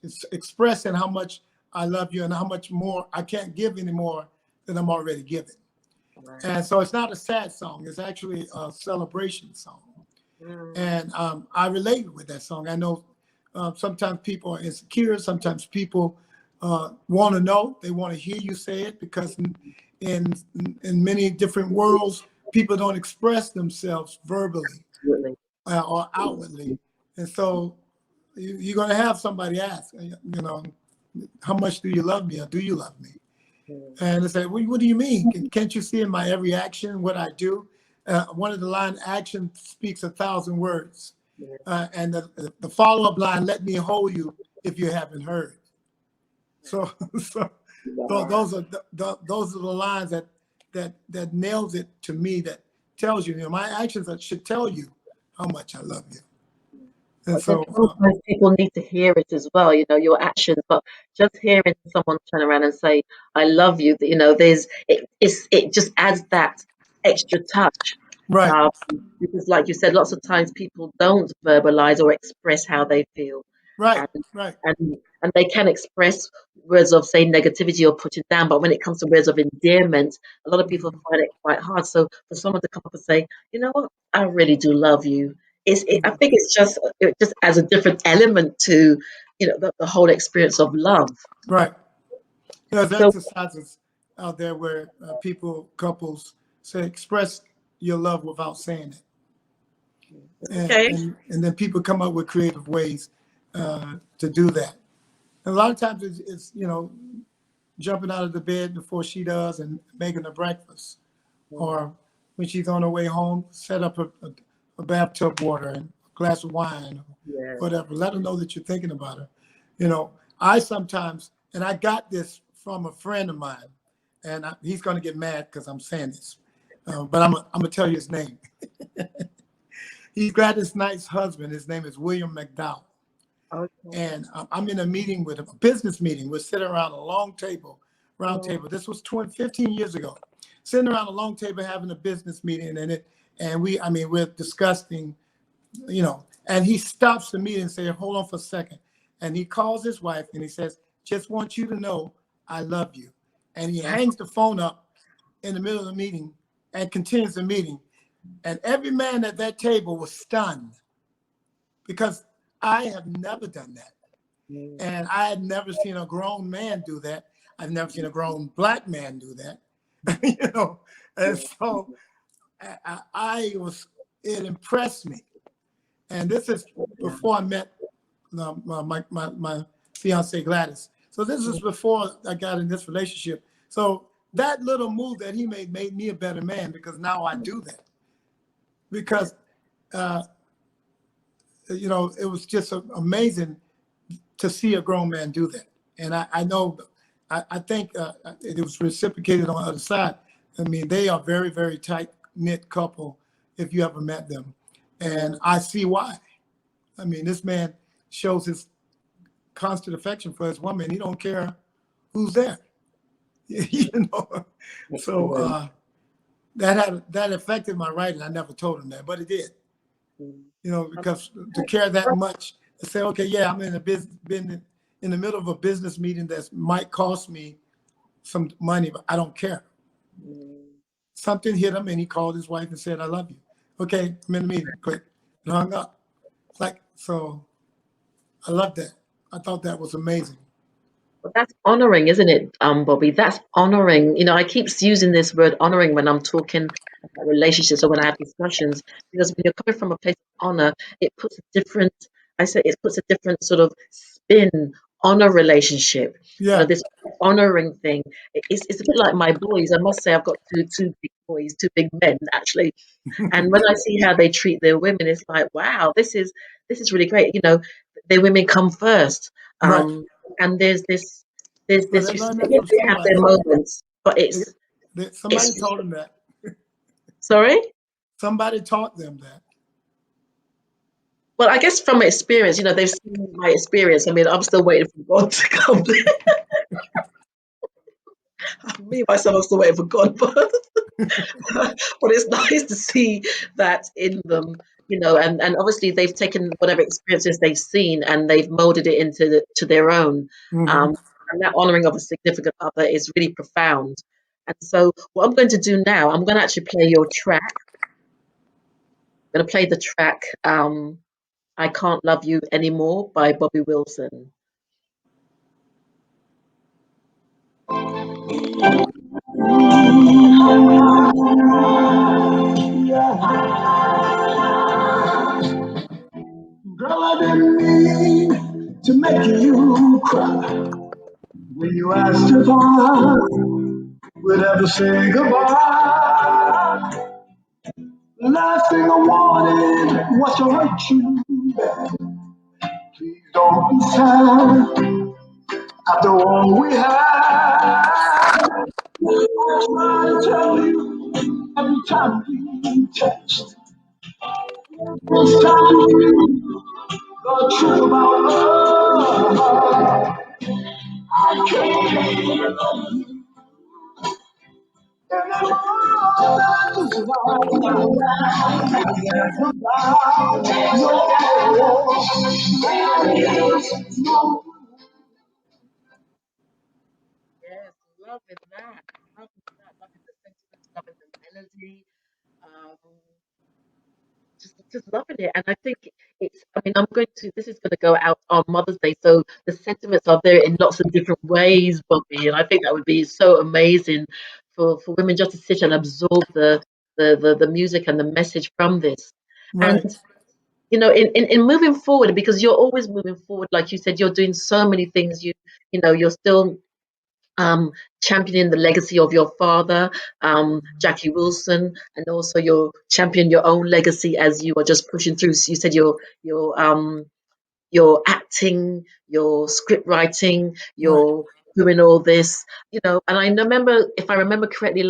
It's expressing how much I love you and how much more I can't give anymore than I'm already giving. right. And so it's not a sad song. It's actually a celebration song. Mm, And I related with that song. I know sometimes people are insecure. Sometimes people want to know. They want to hear you say it because in many different worlds, people don't express themselves verbally absolutely. or outwardly. And so you're going to have somebody ask, how much do you love me or do you love me? Mm, And they say, well, what do you mean? Can't you see in my every action what I do? One of the line, action speaks 1,000 words. yeah. And the follow-up line, let me hold you if you haven't heard. So, so Wow. those are the lines that nails it to me, that tells you, my actions should tell you how much I love you. And But then so, sometimes people need to hear it as well, your actions. But just hearing someone turn around and say, "I love you," it just adds that extra touch. right, Um, because, like you said, lots of times people don't verbalize or express how they feel, right, and right. and they can express words of, say, negativity or putting down. But when it comes to words of endearment, a lot of people Mhm, find it quite hard. So for someone to come up and say, "You know what, I really do love you," I mhm, think it just adds a different element to the whole experience of love. right. There's So exercises out there where couples say, express your love without saying it. okay, And then people come up with creative ways to do that. And a lot of times it's jumping out of the bed before she does and making her breakfast, or when she's on her way home, set up a bathtub water and a glass of wine, or yeah, whatever. Let her know that you're thinking about her. You know, I sometimes, and I got this from a friend of mine, and he's going to get mad because I'm saying this, but I'm going to tell you his name. He's Gladys Knight's husband. His name is William McDowell. okay, And I'm in a meeting with him, a business meeting. We're sitting around a long table, round mm, table. This was 15 years ago. Sitting around a long table having a business meeting, we're discussing, and he stops the meeting and says, hold on for a second. And he calls his wife and he says, just want you to know I love you. And he hangs the phone up in the middle of the meeting and continues the meeting. And every man at that table was stunned because I have never done that. mm, And I had never seen a grown man do that. I've never seen a grown black man do that, And so it impressed me. And this is yeah, before I met my fiance Gladys. So this is before I got in this relationship. So that little move that he made me a better man because now I do that. Because uh, it was just amazing to see a grown man do that. And I know, I think it was reciprocated on the other side. I mean, they are very, very tight knit couple if you ever met them. And mm, I see why. I mean, this man shows his constant affection for his woman. He don't care who's there. You know, so that affected my writing. I never told him that, but it did. You know, because to care that much, to say, okay, yeah, I'm in a business, been in the middle of a business meeting that might cost me some money, but I don't care. Something hit him, and he called his wife and said, "I love you." Okay, I'm in the meeting. Quick, and hung up. Like, so, I love that. I thought that was amazing. But that's honoring, isn't it, Bobby? That's honoring. You know, I keep using this word honoring when I'm talking about relationships or when I have discussions, because when you're coming from a place of honor, it puts a different, I say it puts a different sort of spin on a relationship. You know, Yeah, this honoring thing. It's a bit like my boys. I must say, I've got two big boys, two big men actually. And when I see how they treat their women, it's like, wow, this is really great. You know, their women come first. right. And there's Well, they you learned say that from they have their somebody. moments, but Somebody it's told them that. sorry. Somebody taught them that. Well, I guess from experience, you know, they've seen my experience. I mean, I'm still waiting for God to come. Me myself, I'm still waiting for God, but but it's nice to see that in them, you know, and obviously they've taken whatever experiences they've seen and they've molded it to their own. Hmm. Um, and that honoring of a significant other is really profound. And so, what I'm going to do now, I'm going to actually play your track. I'm going to play the track "I Can't Love You Anymore" by Bobby Wilson. Girl, I didn't mean to make you cry when you asked if I would ever say goodbye. The last thing I wanted was to hurt you. Please don't be sad after all we had. I try to tell you every time we text. It's time you the truth about love. I can't love you anymore. Yes, loving that, loving the sentiments, loving the melody. Um, just loving it. And I think I mean, this is going to go out on Mother's Day. So the sentiments are there in lots of different ways, Bobby. And I think that would be so amazing for women just to sit and absorb the music and the message from this. And, Right, you know, in moving forward, because you're always moving forward, like you said, you're doing so many things. You know, you're still um, championing the legacy of your father, Jackie Wilson, and also you're championing your own legacy as you are just pushing through. So you said you're acting, your script writing, right. you're doing all this, you know. And I remember, if I remember correctly,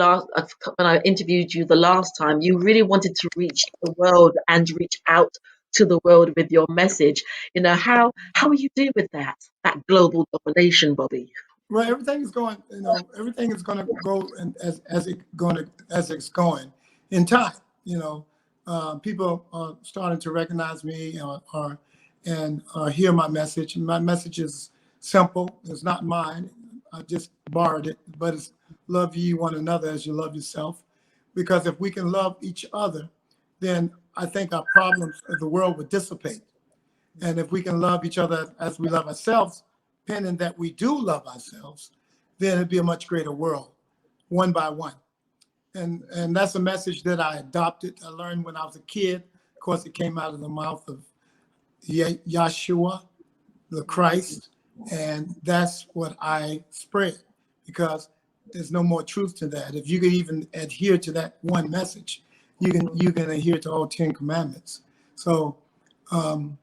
when I interviewed you the last time, you really wanted to reach the world and reach out to the world with your message. You know, how are you doing with that global domination, Bobby? Well, everything is going. You know, everything is going to go and as it's going in time. You know, people are starting to recognize me and hear my message. My message is simple. It's not mine. I just borrowed it, but it's love ye one another as you love yourself. Because if we can love each other, then I think our problems of the world would dissipate. And if we can love each other as we love ourselves, pending that we do love ourselves, then it'd be a much greater world, one by one. And that's a message that I adopted. I learned when I was a kid. Of course, it came out of the mouth of Yahshua, the Christ, and that's what I spread because there's no more truth to that. If you can even adhere to that one message, you can adhere to all 10 commandments. So um,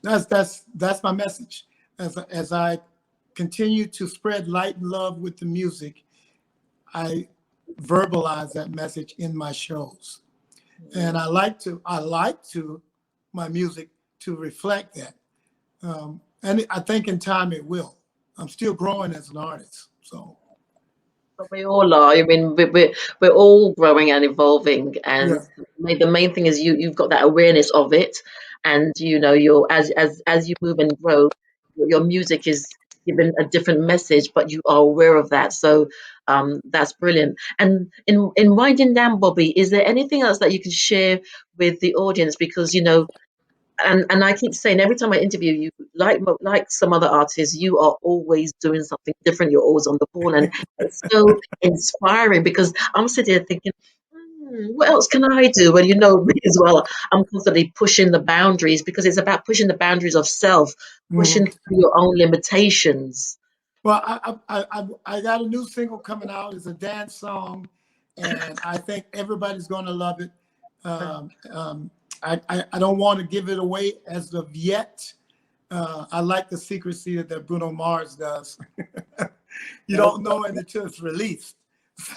that's my message. As I continue to spread light and love with the music, I verbalize that message in my shows, and I like to my music to reflect that. And I think in time it will. I'm still growing as an artist. So But we all are. I mean, we're all growing and evolving, and yeah. the main thing is you've got that awareness of it, and you're as you move and grow, your music is given a different message, but you are aware of that. So that's brilliant. And in winding down, Bobby, is there anything else that you can share with the audience? Because and I keep saying every time I interview you, like some other artists, you are always doing something different. You're always on the ball, and it's so inspiring because I'm sitting here thinking, what else can I do? And you know me as well. I'm constantly pushing the boundaries because it's about pushing the boundaries of self, pushing Mhm. through your own limitations. Well, I got a new single coming out. It's a dance song, and I think everybody's going to love it. I don't want to give it away as of yet. I like the secrecy that Bruno Mars does. You That's, don't know it until it's released.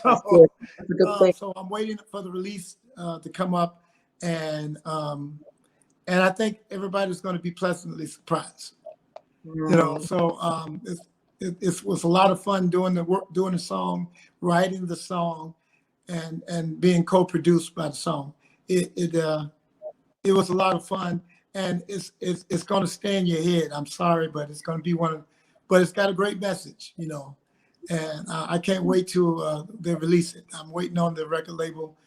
that's good. So, That's a good thing. so I'm waiting for the release to come up, and I think everybody's going to be pleasantly surprised. Mm, So it was a lot of fun doing the work, doing the song, writing the song, and being co-produced by the song. It was a lot of fun, and it's going to stay in your head. I'm sorry, but it's going to be but it's got a great message, and I can't wait to they release it. I'm waiting on the record label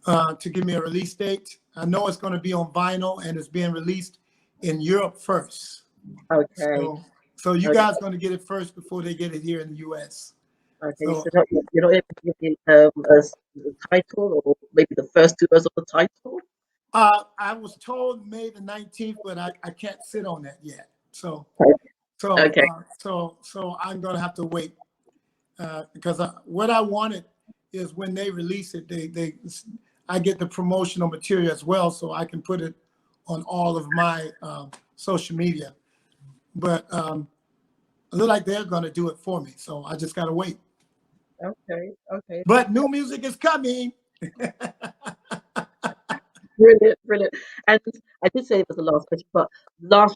to give me a release date. I know it's going to be on vinyl, and it's being released in Europe first. okay. So you Okay. guys going to get it first before they get it here in the U.S. Okay. So So you're not able to give me a title or maybe the first two words of the title. I was told May the 19th, but I can't sit on that yet. So so Okay. so I'm going to have to wait because what I wanted is when they release it, I get the promotional material as well, so I can put it on all of my social media. But it look like they're going to do it for me, so I just got to wait. Okay. Okay. But new music is coming. Brilliant. Brilliant. And I did say it was the last question, but last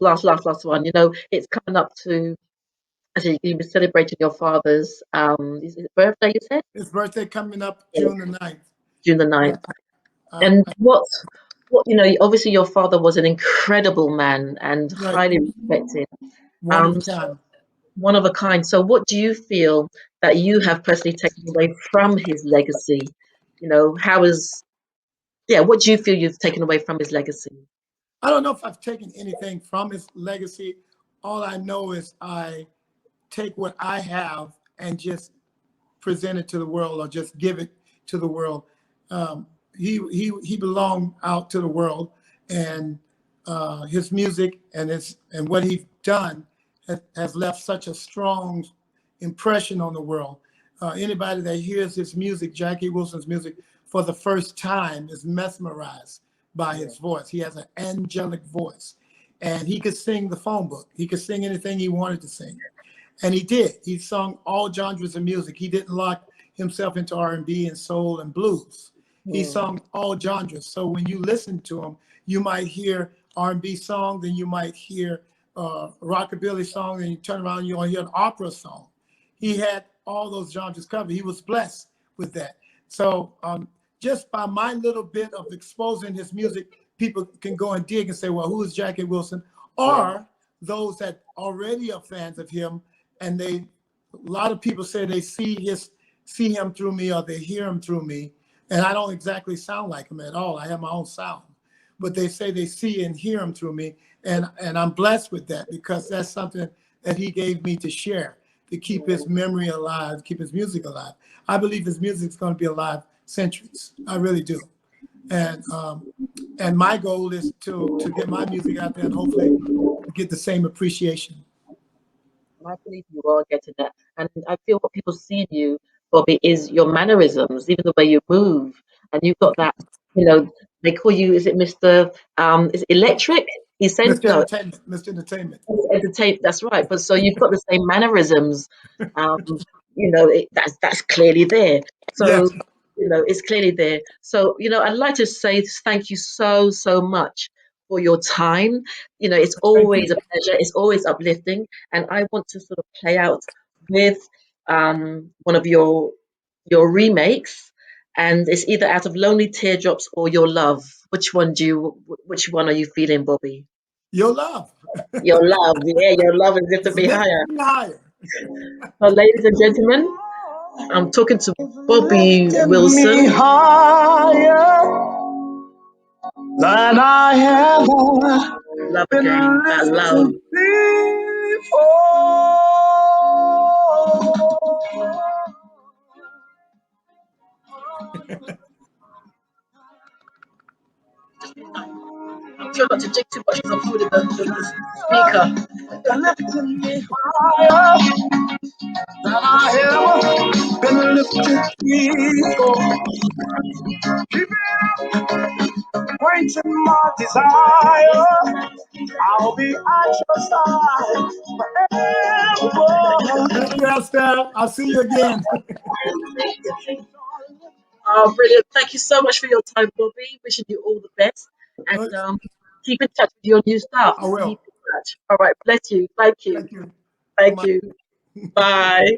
one. It's coming up to actually you were celebrating your father's is it birthday, you said? His birthday coming up Yeah, June the 9th. June the Uh, 9th. uh, And what obviously your father was an incredible man and right, highly respected. one of a So kind. one of a kind. So what do you feel that you have personally taken away from his legacy? How is what do you feel you've taken away from his legacy? I don't know if I've taken anything from his legacy. All I know is I take what I have and just present it to the world or just give it to the world. Um, he belonged out to the world, and his music and what he's done has left such a strong impression on the world. Anybody that hears his music, Jackie Wilson's music, for the first time is mesmerized by Yeah. his voice. He has an angelic voice, and he could sing the phone book. He could sing anything he wanted to sing. And he did. He sung all genres of music. He didn't lock himself into R&B and soul and blues. He Hmm. sung all genres. So when you listen to him, you might hear R&B song, then you might hear rockabilly song, and you turn around, you'll hear an opera song. He had all those genres covered. He was blessed with that. So just by my little bit of exposing his music, people can go and dig and say, well, who is Jackie Wilson? Yeah. Or those that already are fans of him, and a lot of people say they see him through me or they hear him through me, and I don't exactly sound like him at all. I have my own sound, but they say they see and hear him through me, and I'm blessed with that because that's something that he gave me to share, to keep his memory alive, keep his music alive. I believe his music is going to be alive centuries. I really do. And my goal is to get my music out there and hopefully get the same appreciation. I believe you are getting that. And I feel what people see in you, Bobby, is your mannerisms, even the way you move. And you've got that, they call you, is it Mr. Is it Electric? He said, Mr. no, Entertainment, Mr. Entertainment. entertain, that's right. But so you've got the same mannerisms. Um, that's clearly there. So, Yes. it's clearly there. So, I'd like to say thank you so, so much for your time. You know, it's Thank you. always a pleasure. It's always uplifting. And I want to sort of play out with one of your remakes, and it's either out of Lonely Teardrops or Your Love. Which one are you feeling, Bobby? Your love. Your love, yeah, your love is lifted It's me lifting higher. me higher. So, ladies and gentlemen, I'm talking to Bobby Lifted me Wilson. higher than I ever Love been again, that love. lifted before. I'm trying not to jig too much because I'm holding the speaker. Lifted me higher than I ever been lifted before. Keep pointing my desire. I'll be at your side forever. Thank you, Esther. I'll see you again. Oh, brilliant. Thank you so much for your time, Bobby. Wishing you all the best. And keep in touch with your new stuff. I will. Keep in touch. All right. Bless you. Thank you. Thank you so Thank much. you. Bye.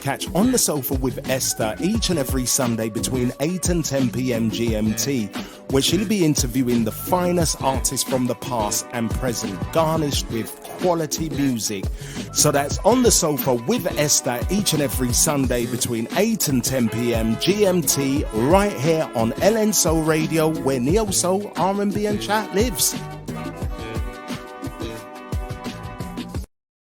Catch On the Sofa with Esther each and every Sunday between 8 and 10 p.m. GMT, where she'll be interviewing the finest artists from the past and present, garnished with quality music. So that's On the Sofa with Esther each and every Sunday between 8 and 10 p.m. GMT, right here on LN Soul Radio, where Neo Soul, R&B and Chat lives.